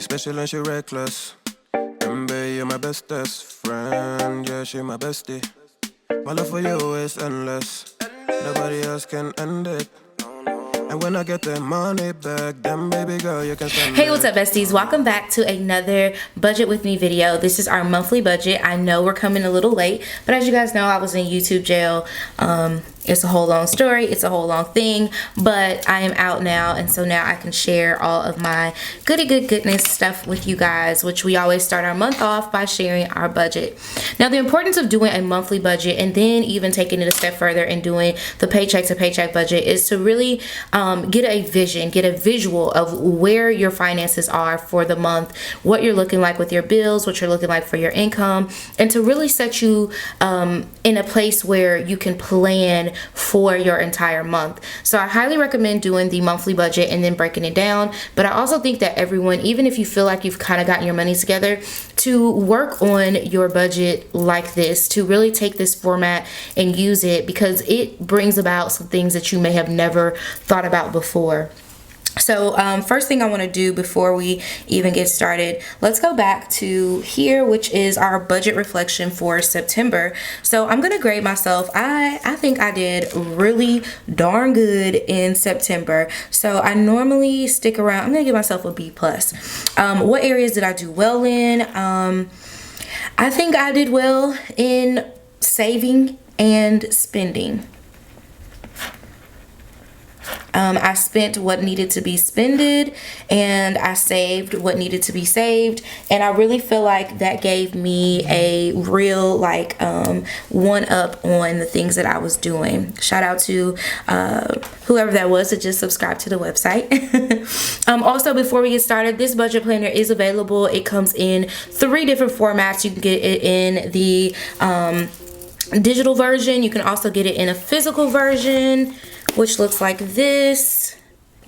You special and she reckless. Baby, you're my bestest friend. Yeah, she my bestie. My love for you is endless. Nobody else can end it. And when I get the money back, then baby girl, you can spend Hey, what's up, besties? Welcome back to another Budget With Me video. This is our monthly budget. I know we're coming a little late, but as you guys know, I was in YouTube jail. It's a whole long story. It's a whole long thing, but I am out now, and so now I can share all of my goodness stuff with you guys, which we always start our month off by sharing our budget. Now, the importance of doing a monthly budget and then even taking it a step further and doing the paycheck to paycheck budget is to really get a vision, get a visual of where your finances are for the month, what you're looking like with your bills, what you're looking like for your income, and to really set you in a place where you can plan for your entire month. So I highly recommend doing the monthly budget and then breaking it down. But I also think that everyone, even if you feel like you've kind of gotten your money together, to work on your budget like this, to really take this format and use it, because it brings about some things that you may have never thought about before. So first thing I want to do before we even get started, let's go back to here, which is our budget reflection for September. So I'm going to grade myself. I think I did really darn good in September. So I normally stick around. I'm going to give myself a B+. What areas did I do well in? I think I did well in saving and spending. I spent what needed to be spended, and I saved what needed to be saved, and I really feel like that gave me a real one up on the things that I was doing. Shout out to whoever that was that just subscribed to the website. Also, before we get started, this budget planner is available. It comes in 3 different formats. You can get it in the digital version. You can also get it in a physical version, which looks like this.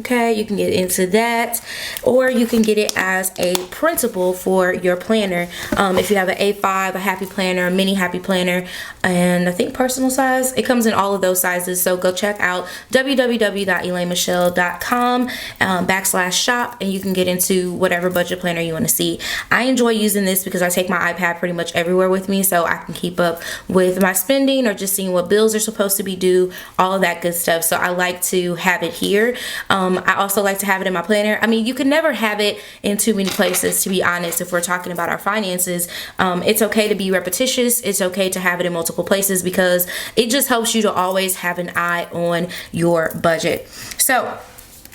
Okay, you can get into that, or you can get it as a printable for your planner. If you have an A5, a happy planner, a mini happy planner, and I think personal size, it comes in all of those sizes. So go check out www.elainemichelle.com /shop, and you can get into whatever budget planner you want to see. I enjoy using this because I take my iPad pretty much everywhere with me, so I can keep up with my spending or just seeing what bills are supposed to be due, all of that good stuff. So I like to have it here. I also like to have it in my planner. I mean, you can never have it in too many places, to be honest. If we're talking about our finances, it's okay to be repetitious. It's okay to have it in multiple places, because it just helps you to always have an eye on your budget. So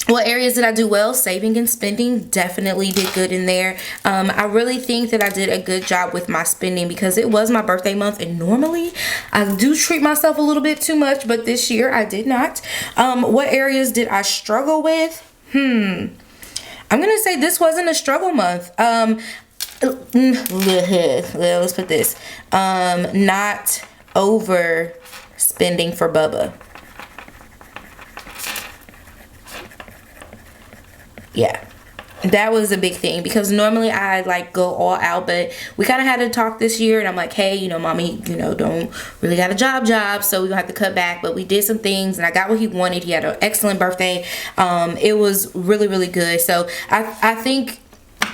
what areas did I do well? Saving and spending, definitely did good in there. I really think that I did a good job with my spending because it was my birthday month, and normally I do treat myself a little bit too much, but this year I did not. What areas did I struggle with? I'm gonna say this wasn't a struggle month. Let's put this. Not overspending for Bubba. Yeah, that was a big thing, because normally I go all out, but we kind of had to talk this year, and I'm like, hey, mommy, don't really got a job, so we're gonna have to cut back. But we did some things, and I got what he wanted. He had an excellent birthday. It was really good. So I think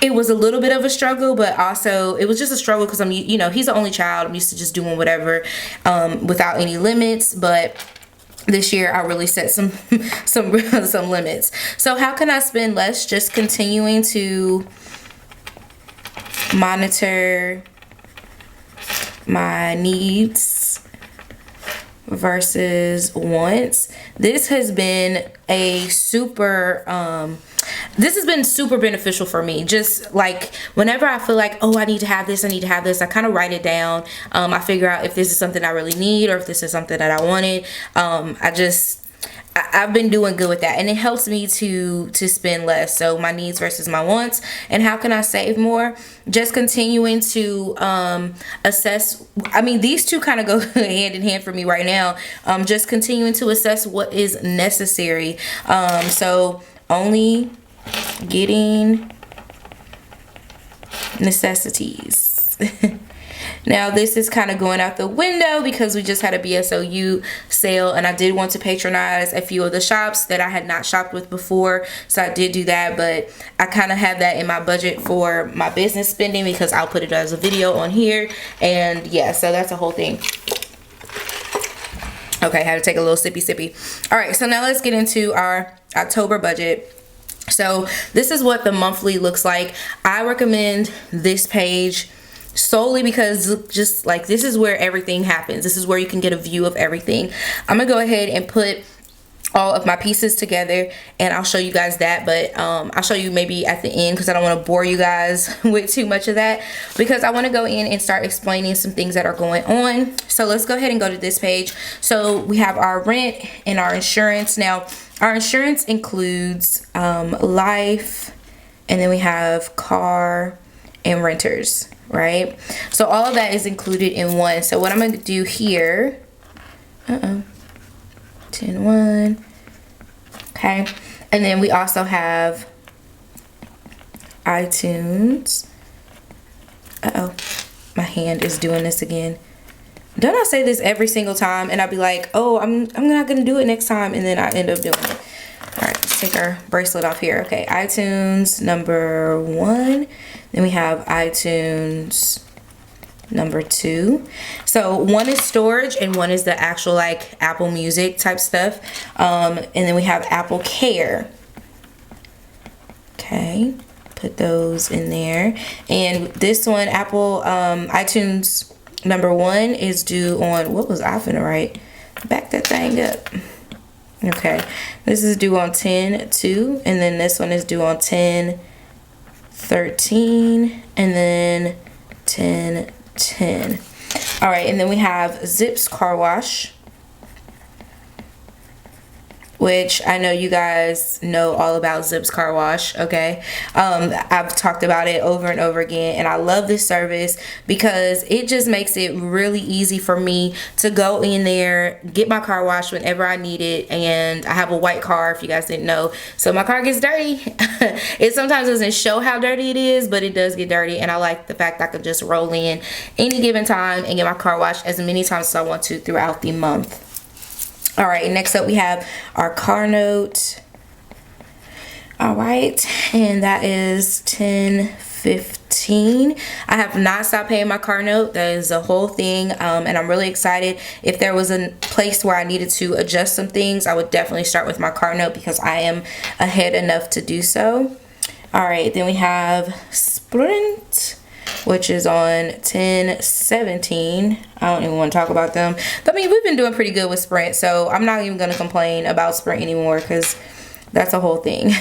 it was a little bit of a struggle, but also it was just a struggle because he's the only child. I'm used to just doing whatever without any limits, but this year I really set some limits. So how can I spend less? Just continuing to monitor my needs versus wants. This has been super beneficial for me. Just like whenever I feel like, oh, I need to have this, I kind of write it down. I figure out if this is something I really need or if this is something that I wanted. I've been doing good with that, and it helps me to spend less. So my needs versus my wants. And how can I save more? Just continuing to assess. I mean, these two kind of go hand in hand for me right now. Just continuing to assess what is necessary. So only getting necessities. Now this is kind of going out the window because we just had a BSOU sale, and I did want to patronize a few of the shops that I had not shopped with before, so I did do that. But I kind of have that in my budget for my business spending because I'll put it as a video on here. And yeah, so that's a whole thing. Okay, had to take a little sippy. All right, so now let's get into our October budget. So this is what the monthly looks like. I recommend this page solely because just like this is where everything happens. This is where you can get a view of everything. I'm gonna go ahead and put all of my pieces together and I'll show you guys that, but I'll show you maybe at the end because I don't want to bore you guys with too much of that, because I want to go in and start explaining some things that are going on. So let's go ahead and go to this page. So we have our rent and our insurance. Now our insurance includes life, and then we have car and renters, right? So all of that is included in one. So what I'm going to do here, 10-1. Okay, and then we also have iTunes. My hand is doing this again. Don't I say this every single time and I'll be like, oh, I'm not gonna do it next time, and then I end up doing it. All right, let's take our bracelet off here. Okay, iTunes number 1. Then we have iTunes number 2. So one is storage and one is the actual like Apple Music type stuff. And then we have Apple Care. Okay, put those in there. And this one, Apple iTunes number 1 is due on, what was I finna write? Back that thing up. Okay, this is due on 10/2, and then this one is due on 10/13, and then 10/10. All right, and then we have Zips Car Wash, which I know you guys know all about Zips Car Wash, okay? I've talked about it over and over again, and I love this service because it just makes it really easy for me to go in there, get my car washed whenever I need it. And I have a white car, if you guys didn't know, so my car gets dirty. It sometimes doesn't show how dirty it is, but it does get dirty, and I like the fact that I can just roll in any given time and get my car washed as many times as I want to throughout the month. All right, next up we have our car note. All right, and that is 10/15. I have not stopped paying my car note. That is a whole thing, and I'm really excited. If there was a place where I needed to adjust some things, I would definitely start with my car note because I am ahead enough to do so. All right, then we have Sprint, which is on 10/17. I don't even want to talk about them. I mean, we've been doing pretty good with Sprint, so I'm not even going to complain about Sprint anymore because that's a whole thing.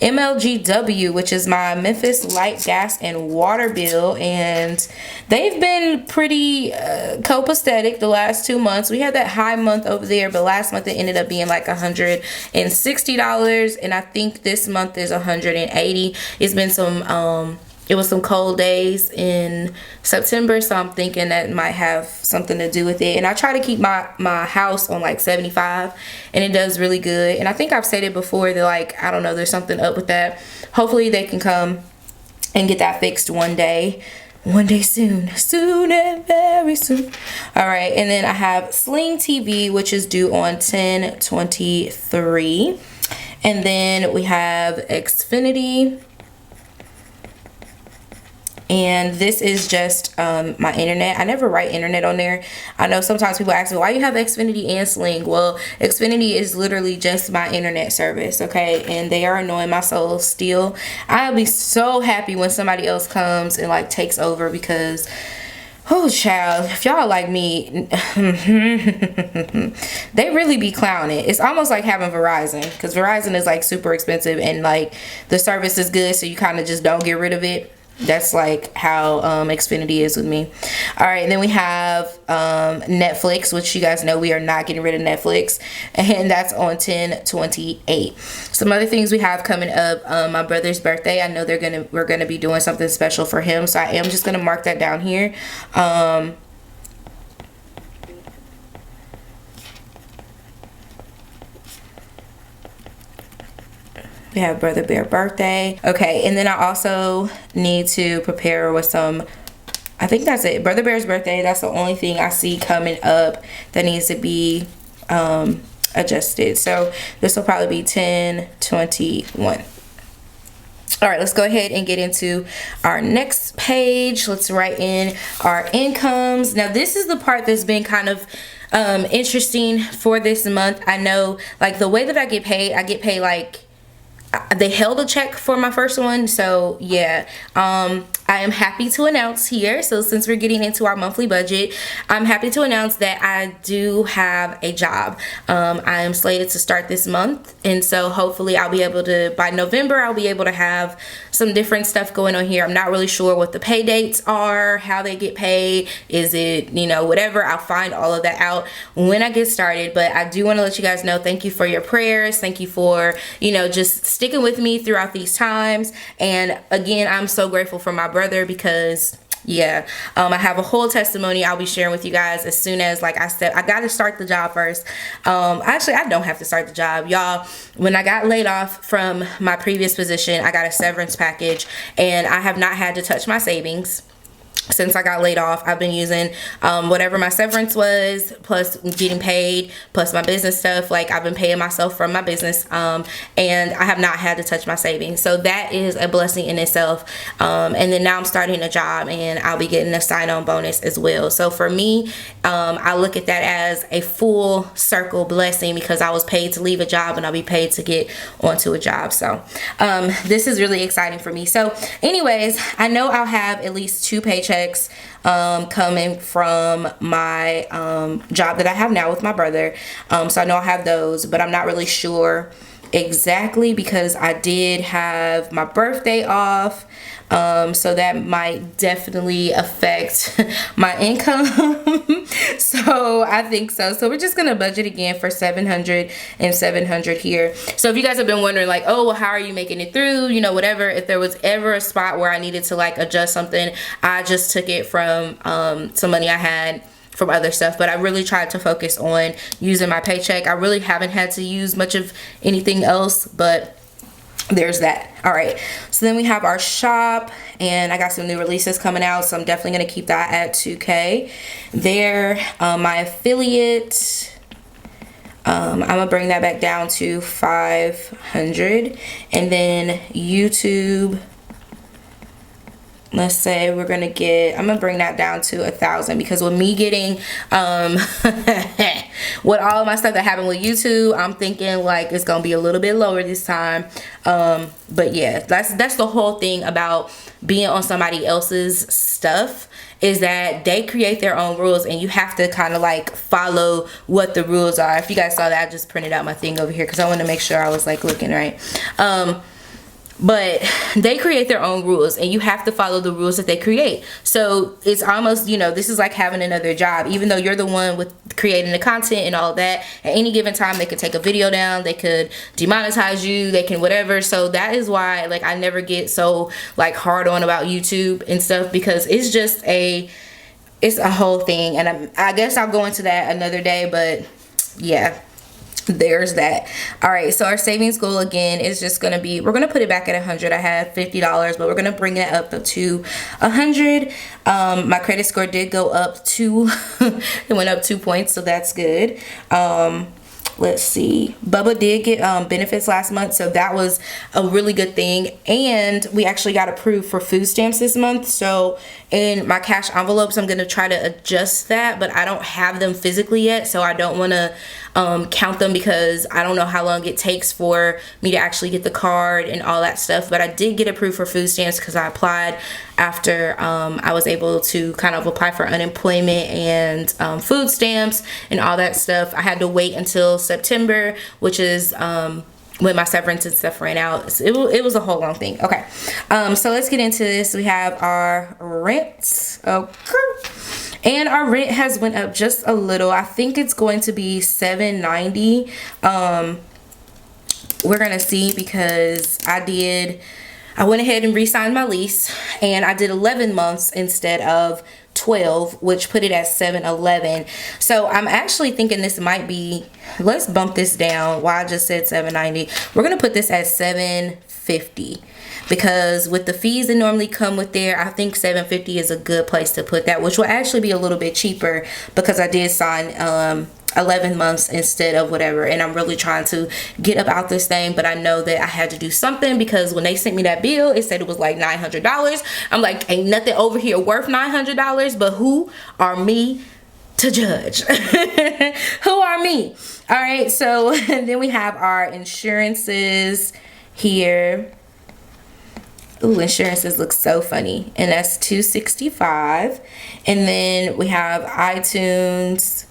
MLGW, which is my Memphis light, gas, and water bill, and they've been pretty copacetic the last 2 months. We had that high month over there, but last month it ended up being like $160, and I think this month is $180. It's been some it was some cold days in September, so I'm thinking that might have something to do with it. And I try to keep my house on like 75, and it does really good. And I think I've said it before that, like, I don't know, there's something up with that. Hopefully they can come and get that fixed one day soon and very soon. All right, and then I have Sling TV, which is due on 10/23, and then we have Xfinity. And this is just my internet. I never write internet on there. I know sometimes people ask me, why you have Xfinity and Sling? Well, Xfinity is literally just my internet service, okay? And they are annoying my soul still. I'll be so happy when somebody else comes and like takes over because, oh child, if y'all like me, they really be clowning. It's almost like having Verizon, because Verizon is like super expensive and like the service is good, so you kind of just don't get rid of it. That's like how Xfinity is with me. All right, and then we have Netflix, which you guys know we are not getting rid of Netflix, and that's on 10/28. Some other things we have coming up: my brother's birthday. I know we're gonna be doing something special for him, so I am just gonna mark that down here. We have Brother Bear birthday. Okay, and then I also need to prepare with some I think that's it. Brother Bear's birthday, that's the only thing I see coming up that needs to be adjusted. So this will probably be 10/21. All right, let's go ahead and get into our next page. Let's write in our incomes. Now, this is the part that's been kind of interesting for this month. I know, like, the way that I get paid like, they held a check for my first one. So yeah, I am happy to announce here, so since we're getting into our monthly budget, I'm happy to announce that I do have a job. I am slated to start this month, and so hopefully I'll be able to, by November, I'll be able to have some different stuff going on here. I'm not really sure what the pay dates are, how they get paid, is it, you know, whatever. I'll find all of that out when I get started, but I do want to let you guys know, thank you for your prayers, thank you for, you know, just sticking with me throughout these times. And again, I'm so grateful for my brother, because yeah, I have a whole testimony I'll be sharing with you guys as soon as, like I said, I gotta start the job first. Actually, I don't have to start the job, y'all. When I got laid off from my previous position, I got a severance package, and I have not had to touch my savings since I got laid off. I've been using whatever my severance was, plus getting paid, plus my business stuff. Like, I've been paying myself from my business, and I have not had to touch my savings. So that is a blessing in itself. And then now I'm starting a job, and I'll be getting a sign-on bonus as well. So for me, I look at that as a full circle blessing, because I was paid to leave a job and I'll be paid to get onto a job. So this is really exciting for me. So anyways, I know I'll have at least 2 paychecks coming from my job that I have now with my brother. So I know I have those, but I'm not really sure exactly, because I did have my birthday off. So that might definitely affect my income. So I think so. So we're just gonna budget again for 700 and 700 here. So if you guys have been wondering, like, oh, well, how are you making it through, you know, whatever, if there was ever a spot where I needed to, like, adjust something, I just took it from some money I had from other stuff. But I really tried to focus on using my paycheck. I really haven't had to use much of anything else, but there's that. All right, so then we have our shop, and I got some new releases coming out, so I'm definitely going to keep that at 2K there. My affiliate, I'm gonna bring that back down to 500. And then YouTube, let's say we're gonna get, I'm gonna bring that down to 1,000, because with me getting with all of my stuff that happened with YouTube, I'm thinking like it's gonna be a little bit lower this time. But yeah, that's the whole thing about being on somebody else's stuff, is that they create their own rules, and you have to kind of like follow what the rules are. If you guys saw that, I just printed out my thing over here because I want to make sure I was like looking right. But they create their own rules, and you have to follow the rules that they create. So it's almost, you know, this is like having another job. Even though you're the one with creating the content and all that, at any given time they could take a video down, they could demonetize you, they can whatever. So that is why, like, I never get so like hard on about YouTube and stuff, because it's just it's a whole thing. And I guess I'll go into that another day, but yeah, there's that. All right, so our savings goal again is just gonna be, we're gonna put it back at 100. I had $50, but we're gonna bring it up to 100. My credit score did go up it went up 2 points, so that's good. Let's see, Bubba did get benefits last month, so that was a really good thing. And we actually got approved for food stamps this month. So in my cash envelopes, I'm gonna try to adjust that, but I don't have them physically yet, so I don't want to count them, because I don't know how long it takes for me to actually get the card and all that stuff. But I did get approved for food stamps because I applied after I was able to kind of apply for unemployment and food stamps and all that stuff. I had to wait until September, which is when my severance and stuff ran out. So it was a whole long thing. Okay, so let's get into this. We have our rent. Okay. And our rent has went up just a little. I think it's going to be $790. We're gonna see, because I went ahead and re-signed my lease, and I did 11 months instead of 12, which put it at $711. So I'm actually thinking this might be, let's bump this down. Why I just said $790. We're gonna put this at $750. because with the fees that normally come with there, I think $750 is a good place to put that, which will actually be a little bit cheaper because I did sign 11 months instead of whatever, and I'm really trying to get up out this thing. But I know that I had to do something, because when they sent me that bill, it said it was like $900. I'm like, ain't nothing over here worth $900, but who are me to judge? Who are me? All right, so then we have our insurances here. Ooh, insurances look so funny, and that's $265. And then we have iTunes,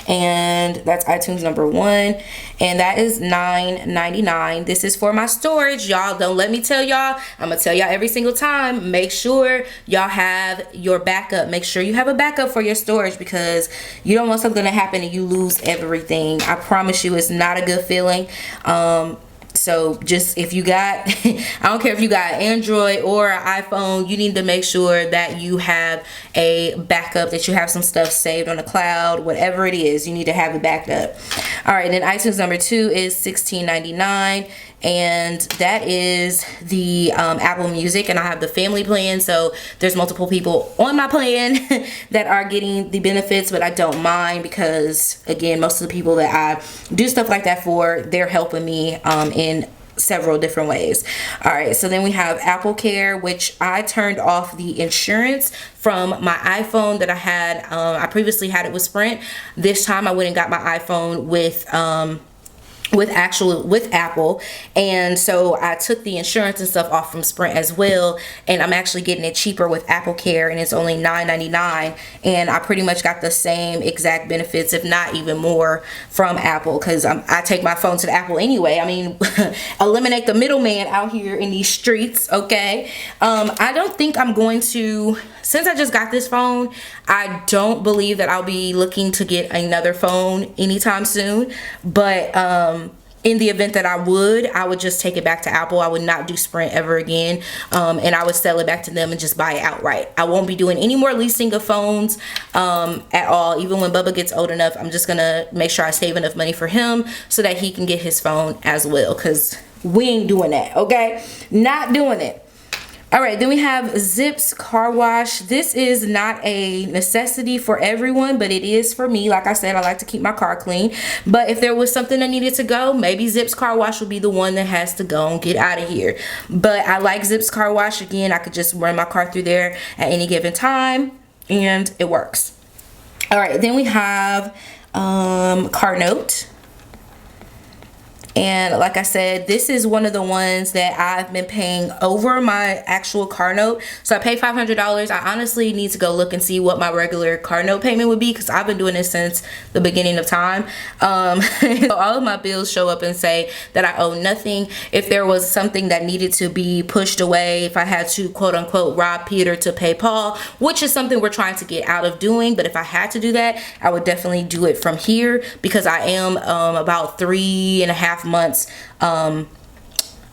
and that's iTunes number 1, and that is $9.99. This is for my storage, y'all. Don't let me tell y'all, I'm gonna tell y'all every single time, make sure y'all have your backup. Make sure you have a backup for your storage, because you don't want something to happen and you lose everything. I promise you, it's not a good feeling. So just, if you got I don't care if you got Android or iPhone, you need to make sure that you have a backup, that you have some stuff saved on the cloud. Whatever it is, you need to have it backed up. All right, then iTunes number 2 is $16.99, and that is the Apple Music, and I have the family plan, so there's multiple people on my plan that are getting the benefits, but I don't mind, because again, most of the people that I do stuff like that for, they're helping me in several different ways. All right, so then we have Apple Care, which I turned off the insurance from my iPhone that I had. I previously had it with Sprint. This time I went and got my iPhone with Apple, and so I took the insurance and stuff off from Sprint as well, and I'm actually getting it cheaper with Apple Care, and it's only $9.99, and I pretty much got the same exact benefits, if not even more, from Apple, because I take my phone to the Apple anyway. I mean, eliminate the middleman out here in these streets. Okay, I don't think I'm going to, since I just got this phone, I don't believe that I'll be looking to get another phone anytime soon, but in the event that I would just take it back to Apple. I would not do Sprint ever again, and I would sell it back to them and just buy it outright. I won't be doing any more leasing of phones at all. Even when Bubba gets old enough, I'm just gonna make sure I save enough money for him so that he can get his phone as well, because we ain't doing that. Okay, not doing it. All right, then we have Zips Car Wash. This is not a necessity for everyone, but it is for me. Like I said, I like to keep my car clean. But if there was something that needed to go, maybe Zips Car Wash would be the one that has to go and get out of here. But I like Zips Car Wash. Again, I could just run my car through there at any given time, and it works. All right, then we have Car Note. And like I said, this is one of the ones that I've been paying over my actual car note. So I pay $500. I honestly need to go look and see what my regular car note payment would be, because I've been doing this since the beginning of time. So all of my bills show up and say that I owe nothing. If there was something that needed to be pushed away, if I had to quote unquote rob Peter to pay Paul, which is something we're trying to get out of doing, but if I had to do that, I would definitely do it from here, because I am about 3.5 months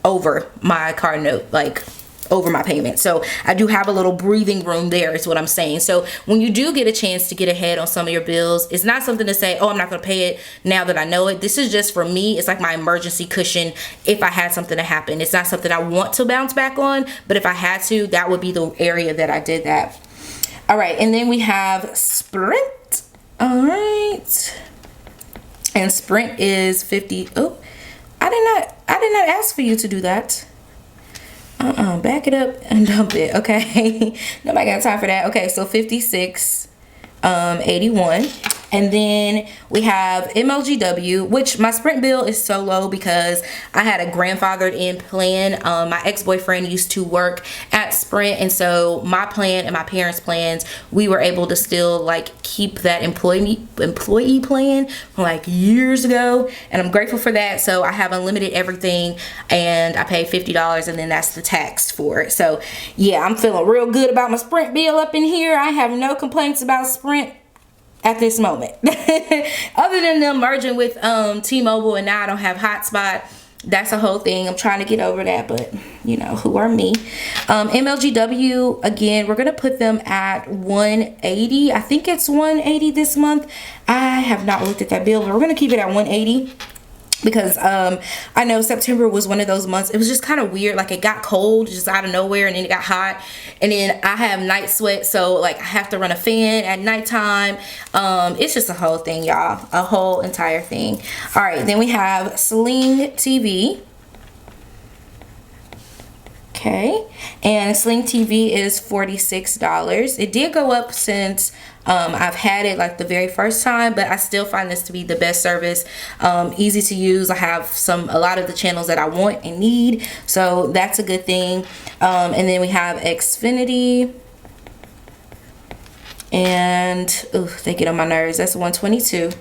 over my car note, like over my payment. So I do have a little breathing room there, is what I'm saying. So when you do get a chance to get ahead on some of your bills, it's not something to say, oh, I'm not going to pay it now that I know it. This is just, for me, it's like my emergency cushion if I had something to happen. It's not something I want to bounce back on, but if I had to, that would be the area that I did that. All right, and then we have Sprint. All right, and Sprint is 50. Oh, I did not ask for you to do that. Back it up and dump it. Okay. Nobody got time for that. Okay, so 56.81. And then we have MLGW, which my Sprint bill is so low because I had a grandfathered in plan. My ex-boyfriend used to work at Sprint, and so my plan and my parents' plans, we were able to still like keep that employee plan from like years ago, and I'm grateful for that. So I have unlimited everything, and I pay $50, and then that's the tax for it. So yeah, I'm feeling real good about my Sprint bill up in here. I have no complaints about Sprint at this moment. Other than them merging with T-Mobile, and now I don't have hotspot. That's a whole thing. I'm trying to get over that, but you know, who are me? MLGW, again, we're gonna put them at 180. I think it's 180 this month. I have not looked at that bill, but we're gonna keep it at 180. because I know September was one of those months. It was just kind of weird. Like, it got cold just out of nowhere, and then it got hot, and then I have night sweat, so like I have to run a fan at nighttime. It's just a whole thing, y'all, a whole entire thing. All right, then we have Sling TV. Okay, and Sling TV is $46. It did go up since I've had it like the very first time, but I still find this to be the best service. Easy to use. I have a lot of the channels that I want and need, so that's a good thing. And then we have Xfinity, and they get on my nerves. That's $122.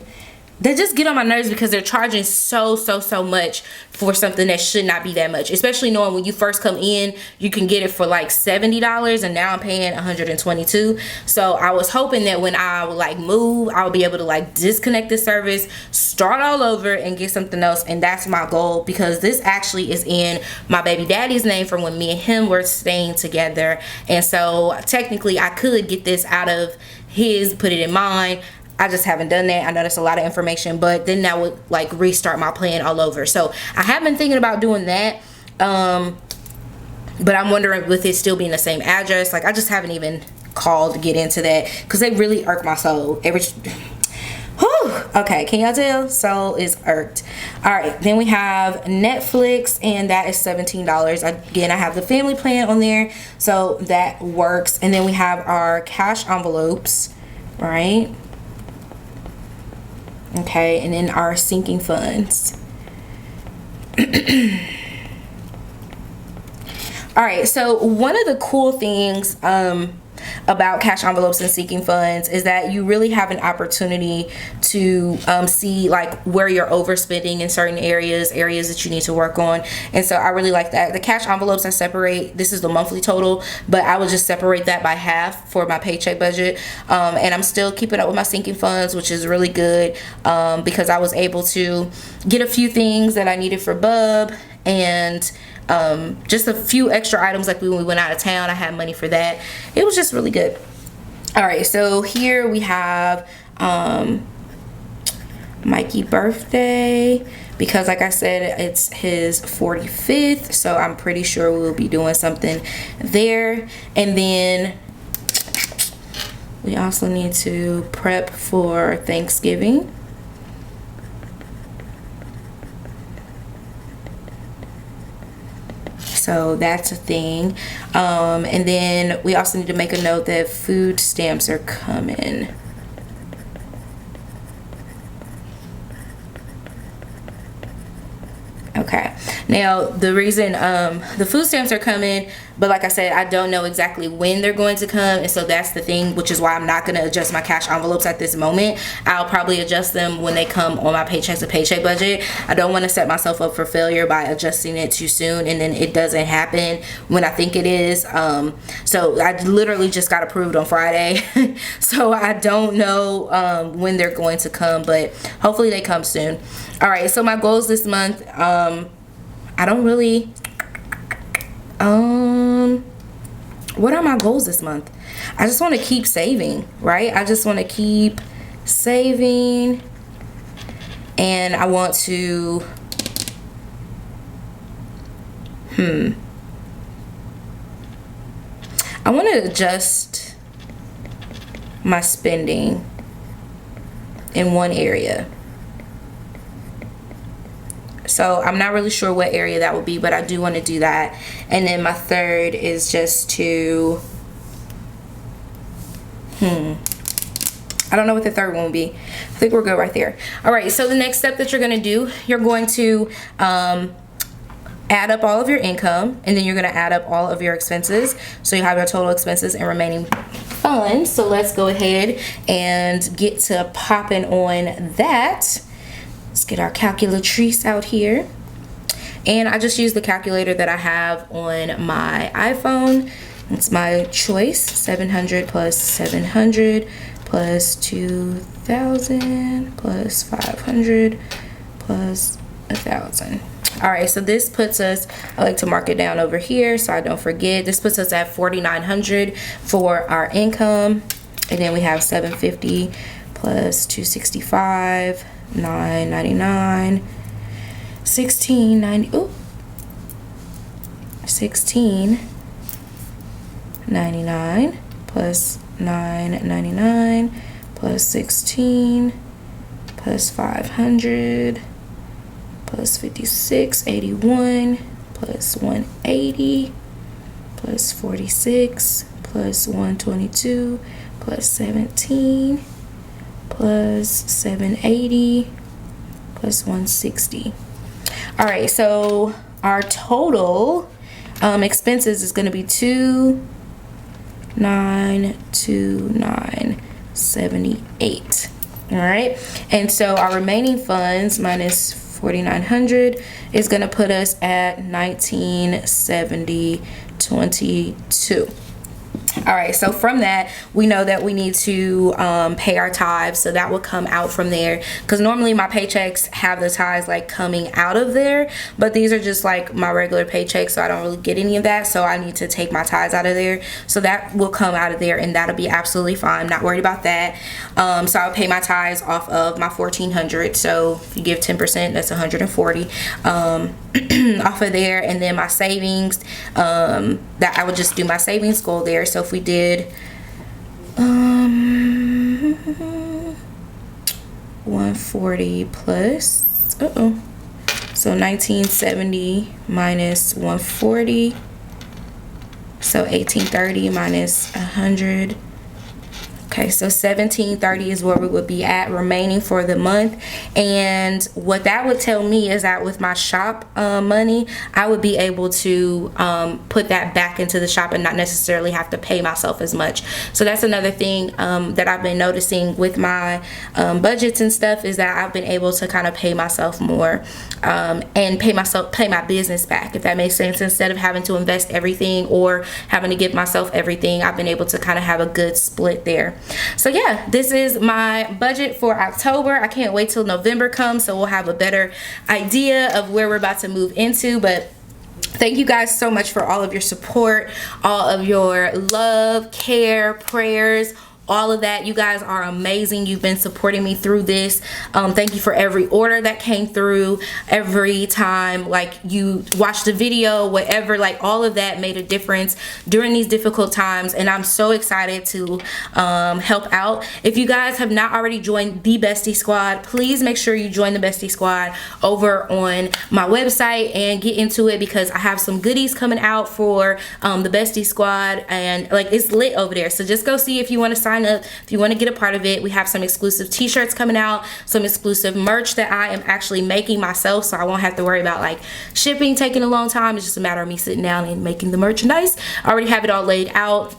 They just get on my nerves because they're charging so much for something that should not be that much, especially knowing when you first come in you can get it for like $70, and now I'm paying $122. So I was hoping that when I would like move, I'll be able to like disconnect the service, start all over, and get something else. And that's my goal, because this actually is in my baby daddy's name from when me and him were staying together, and so technically I could get this out of his, put it in mine. I just haven't done that. I know that's a lot of information, but then that would like restart my plan all over. So I have been thinking about doing that, but I'm wondering with it still being the same address. Like, I just haven't even called to get into that because they really irk my soul. Okay, can y'all tell? Soul is irked. All right, then we have Netflix, and that is $17. Again, I have the family plan on there, so that works. And then we have our cash envelopes, right? Okay, and then our sinking funds. All right, so one of the cool things about cash envelopes and sinking funds is that you really have an opportunity to see like where you're overspending in certain areas that you need to work on. And so I really like that. The cash envelopes I separate, this is the monthly total, but I would just separate that by half for my paycheck budget. And I'm still keeping up with my sinking funds, which is really good, because I was able to get a few things that I needed for Bub, and just a few extra items, like when we went out of town, I had money for that. It was just really good. All right, so here we have Mikey birthday, because like I said, it's his 45th, so I'm pretty sure we'll be doing something there. And then we also need to prep for Thanksgiving. So that's a thing. And then we also need to make a note that food stamps are coming. Okay, now the reason the food stamps are coming, but like I said, I don't know exactly when they're going to come, and so that's the thing, which is why I'm not going to adjust my cash envelopes at this moment. I'll probably adjust them when they come on my paycheck to paycheck budget. I don't want to set myself up for failure by adjusting it too soon and then it doesn't happen when I think it is. So I literally just got approved on Friday, so I don't know when they're going to come, but hopefully they come soon. All right, so my goals this month, I don't really, what are my goals this month? I just want to keep saving, right? I just want to keep saving, and I want to, I want to adjust my spending in one area. So I'm not really sure what area that would be, but I do want to do that. And then my third is just to, I don't know what the third one will be. I think we're good right there. All right, so the next step that you're going to do, you're going to add up all of your income, and then you're going to add up all of your expenses. So you have your total expenses and remaining funds. So let's go ahead and get to popping on that. Let's get our calculatrice out here. And I just use the calculator that I have on my iPhone. It's my choice. 700 plus 700 plus 2,000 plus 500 plus 1,000. All right, so this puts us, I like to mark it down over here so I don't forget. This puts us at 4,900 for our income. And then we have 750 plus 265, 999, 16.90. Ooh. 16.99 plus 9.99 plus 16 plus 500 plus 56.81 plus 180 plus 46 plus 122 plus 17 plus 780 plus 160. All right, so our total expenses is going to be 2,929.78. All right, and so our remaining funds minus 4,900 is going to put us at 1970.22. All right, so from that, we know that we need to pay our tithes, so that will come out from there, because normally my paychecks have the tithes like coming out of there, but these are just like my regular paychecks, so I don't really get any of that, so I need to take my tithes out of there, so that will come out of there, and that'll be absolutely fine. Not worried about that. So I'll pay my tithes off of my 1,400, so if you give 10%, that's 140 off of there, and then my savings, that I would just do my savings goal there. So if we did 140 plus so 1970 minus 140, so 1830 minus 100. Okay, so 1730 is where we would be at remaining for the month. And what that would tell me is that with my shop money, I would be able to put that back into the shop and not necessarily have to pay myself as much. So that's another thing that I've been noticing with my budgets and stuff, is that I've been able to kind of pay myself more and pay my business back, if that makes sense. Instead of having to invest everything or having to give myself everything, I've been able to kind of have a good split there. So yeah, this is my budget for October. I can't wait till November comes, so we'll have a better idea of where we're about to move into. But thank you guys so much for all of your support, all of your love, care, prayers, all of that. You guys are amazing. You've been supporting me through this. Thank you for every order that came through, every time like you watched the video, whatever, like all of that made a difference during these difficult times, and I'm so excited to help out. If you guys have not already joined the Bestie Squad, please make sure you join the Bestie Squad over on my website and get into it, because I have some goodies coming out for the Bestie Squad, and like it's lit over there. So just go see if you want to sign up, if you want to get a part of it. We have some exclusive t-shirts coming out, some exclusive merch that I am actually making myself, so I won't have to worry about like shipping taking a long time. It's just a matter of me sitting down and making the merchandise. I already have it all laid out.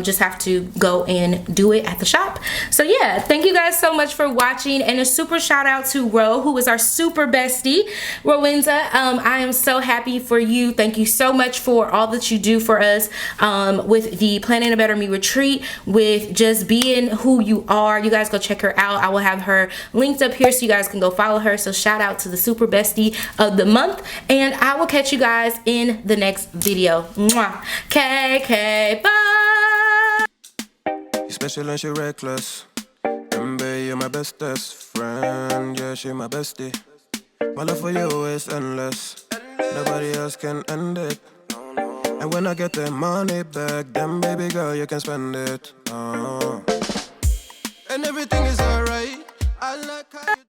Just have to go and do it at the shop. So yeah, thank you guys so much for watching, and a super shout out to Ro, who is our super bestie, Rowenza. I am so happy for you. Thank you so much for all that you do for us with the Planning a Better Me retreat, with just being who you are. You guys go check her out. I will have her linked up here so you guys can go follow her. So shout out to the super bestie of the month, and I will catch you guys in the next video. Mwah. KK, bye. You special and she reckless. Remember, you're my bestest friend. Yeah, she my bestie. My love for you is endless. Nobody else can end it. And when I get the money back, then baby girl, you can spend it. And everything is alright. I like how you